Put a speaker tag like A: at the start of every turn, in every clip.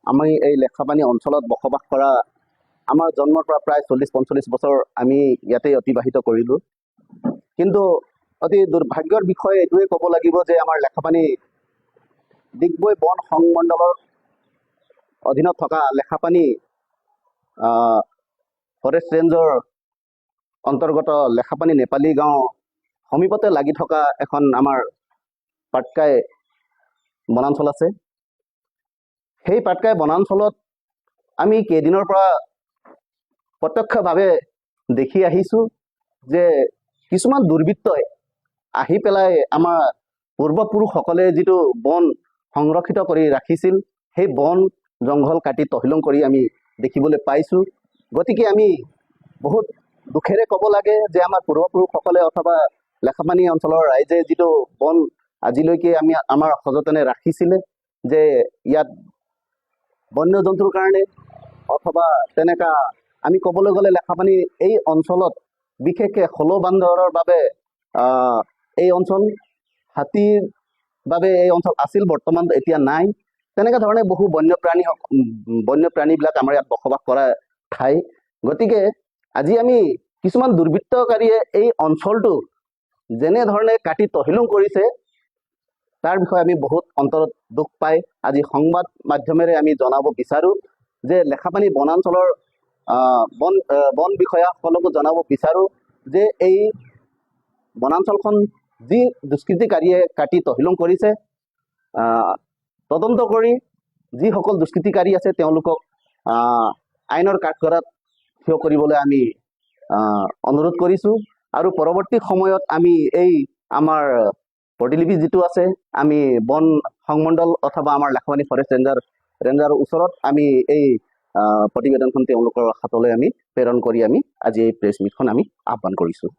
A: আমি এই লেখাপানী অঞ্চলত বসবাস কৰা আমাৰ জন্মৰ পৰা প্ৰায় 40-45 বছৰ আমি ইয়াতে অতিবাহিত কৰিলোঁ। কিন্তু অতি দুৰ্ভাগ্যৰ বিষয় এইটোৱে ক'ব লাগিব যে আমাৰ লেখাপানী ডিগবৈ বন সংমণ্ডলৰ অধীনত থকা লেখাপানী ফৰেষ্ট ৰেঞ্জৰ অন্তৰ্গত লেখাপানী নেপালী গাঁও সমীপতে লাগি থকা এখন আমাৰ পাটকাই বনাঞ্চল আছে। সেই পাটকাই বনাঞ্চলত আমি কেইদিনৰ পৰা প্ৰত্যক্ষভাৱে দেখি আহিছোঁ যে কিছুমান দুৰ্বৃত্তই আহি পেলাই আমাৰ পূৰ্বপুৰুষসকলে যিটো বন সংৰক্ষিত কৰি ৰাখিছিল সেই বন জংঘল কাটি তহিলং কৰি আমি দেখিবলৈ পাইছোঁ। গতিকে আমি বহুত দুখেৰে ক'ব লাগে যে আমাৰ পূৰ্বপুৰুষসকলে অথবা লেখাপানী অঞ্চলৰ ৰাইজে যিটো বন আজিলৈকে আমাৰ সযতনে ৰাখিছিলে, যে ইয়াত বন্য জন্তুৰ কাৰণে অথবা তেনেকা আমি ক'বলৈ গ'লে লেখাপানী এই অঞ্চলত বিশেষকৈ হলৌ বান্দৰৰ বাবে এই অঞ্চল, হাতীৰ বাবে এই অঞ্চল আছিল, বৰ্তমান এতিয়া নাই। তেনেকুৱা ধৰণে বহু বন্যপ্ৰাণীবিলাক আমাৰ ইয়াত বসবাস কৰা ঠাই। গতিকে আজি আমি কিছুমান দুৰ্বৃত্তকাৰীয়ে এই অঞ্চলটো যেনেধৰণে কাটি তহিলং কৰিছে তাৰ বিষয়ে আমি বহুত অন্তৰত দুখ পাই আজি সংবাদ মাধ্যমেৰে আমি জনাব বিচাৰোঁ যে লেখাপানী বনাঞ্চলৰ বন বিষয়াসকলকো জনাব বিচাৰোঁ যে এই বনাঞ্চলখন যি দুষ্কৃতিকাৰীয়ে কাটি তহিলং কৰিছে, তদন্ত কৰি যিসকল দুষ্কৃতিকাৰী আছে তেওঁলোকক আইনৰ কাঠগড়াত থিয় কৰিবলৈ আমি অনুৰোধ কৰিছোঁ। আৰু পৰৱৰ্তী সময়ত আমি এই আমাৰ প্ৰতিলিপি যিটো আছে আমি বন সংমণ্ডল অথবা আমাৰ লেখাপানী ফৰেষ্ট ৰেঞ্জাৰৰ ওচৰত আমি এই প্ৰতিবেদনখন তেওঁলোকৰ হাতলৈ আমি প্ৰেৰণ কৰি আমি আজি এই প্ৰেছ মিটখন আমি আহ্বান কৰিছোঁ।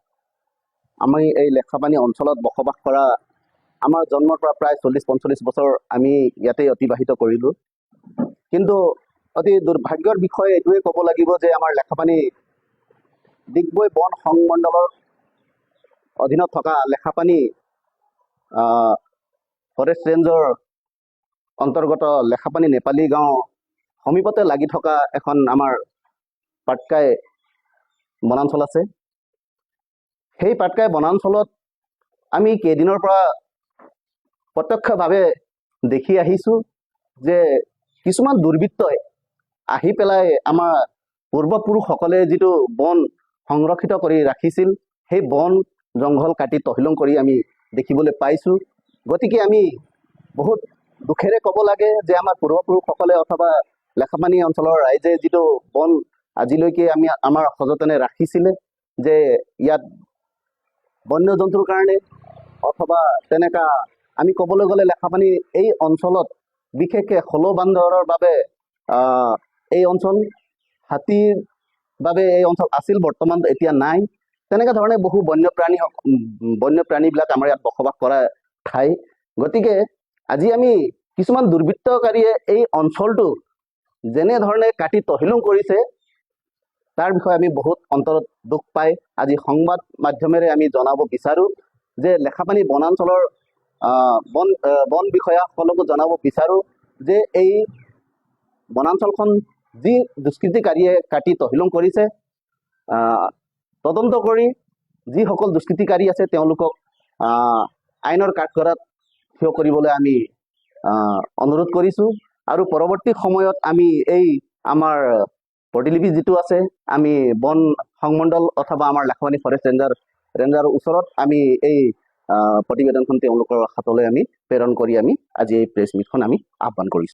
A: আমি এই লেখাপানী অঞ্চলত বসবাস কৰা আমাৰ জন্মৰ পৰা প্ৰায় 40-45 বছৰ আমি ইয়াতে অতিবাহিত কৰিলোঁ। কিন্তু অতি দুৰ্ভাগ্যৰ বিষয় এইটোৱে ক'ব লাগিব যে আমাৰ লেখাপানী ডিগবৈ বন সংমণ্ডলৰ অধীনত থকা লেখাপানী ফৰেষ্ট ৰেঞ্জৰ অন্তৰ্গত লেখাপানী নেপালী গাঁও সমীপতে লাগি থকা এখন আমাৰ পাটকাই বনাঞ্চল আছে। সেই পাটকাই বনাঞ্চলত আমি কেইদিনৰ পৰা প্ৰত্যক্ষভাৱে দেখি আহিছোঁ যে কিছুমান দুৰ্বৃত্তই আহি পেলাই আমাৰ পূৰ্বপুৰুষসকলে যিটো বন সংৰক্ষিত কৰি ৰাখিছিল সেই বন জংঘল কাটি তহিলং কৰি আমি দেখিবলৈ পাইছোঁ। গতিকে আমি বহুত দুখেৰে ক'ব লাগে যে আমাৰ পূৰ্বপুৰুষসকলে অথবা লেখাপানী অঞ্চলৰ ৰাইজে যিটো বন আজিলৈকে আমাৰ সযতনে ৰাখিছিলে, যে ইয়াত বন্য জন্তুৰ কাৰণে অথবা তেনেকা আমি ক'বলৈ গ'লে লেখাপানী এই অঞ্চলত বিশেষকৈ হলৌ বান্দৰৰ বাবে এই অঞ্চল, হাতীৰ বাবে এই অঞ্চল আছিল, বৰ্তমান এতিয়া নাই। তেনেকুৱা ধৰণে বহু বন্যপ্ৰাণীবিলাক আমাৰ ইয়াত বসবাস কৰা ঠাই। গতিকে আজি আমি কিছুমান দুৰ্বৃত্তকাৰীয়ে এই অঞ্চলটো যেনেধৰণে কাটি তহিলং কৰিছে তাৰ বিষয়ে আমি বহুত অন্তৰত দুখ পাই আজি সংবাদ মাধ্যমেৰে আমি জনাব বিচাৰোঁ যে লেখাপানী বনাঞ্চলৰ বন বিষয়াসকলকো জনাব বিচাৰোঁ যে এই বনাঞ্চলখন যি দুষ্কৃতিকাৰীয়ে কাটি তহিলং কৰিছে, তদন্ত কৰি যিসকল দুষ্কৃতিকাৰী আছে তেওঁলোকক আইনৰ কাঠগড়াত থিয় কৰিবলৈ আমি অনুৰোধ কৰিছোঁ। আৰু পৰৱৰ্তী সময়ত আমি এই আমাৰ প্ৰতিলিপি যিটো আছে আমি বন সংমণ্ডল অথবা আমাৰ লেখাপানী ফৰেষ্ট ৰেঞ্জাৰৰ ওচৰত আমি এই প্ৰতিবেদনখন তেওঁলোকৰ হাতলৈ আমি প্ৰেৰণ কৰি আমি আজি এই প্ৰেছ মিটখন আমি আহ্বান কৰিছোঁ।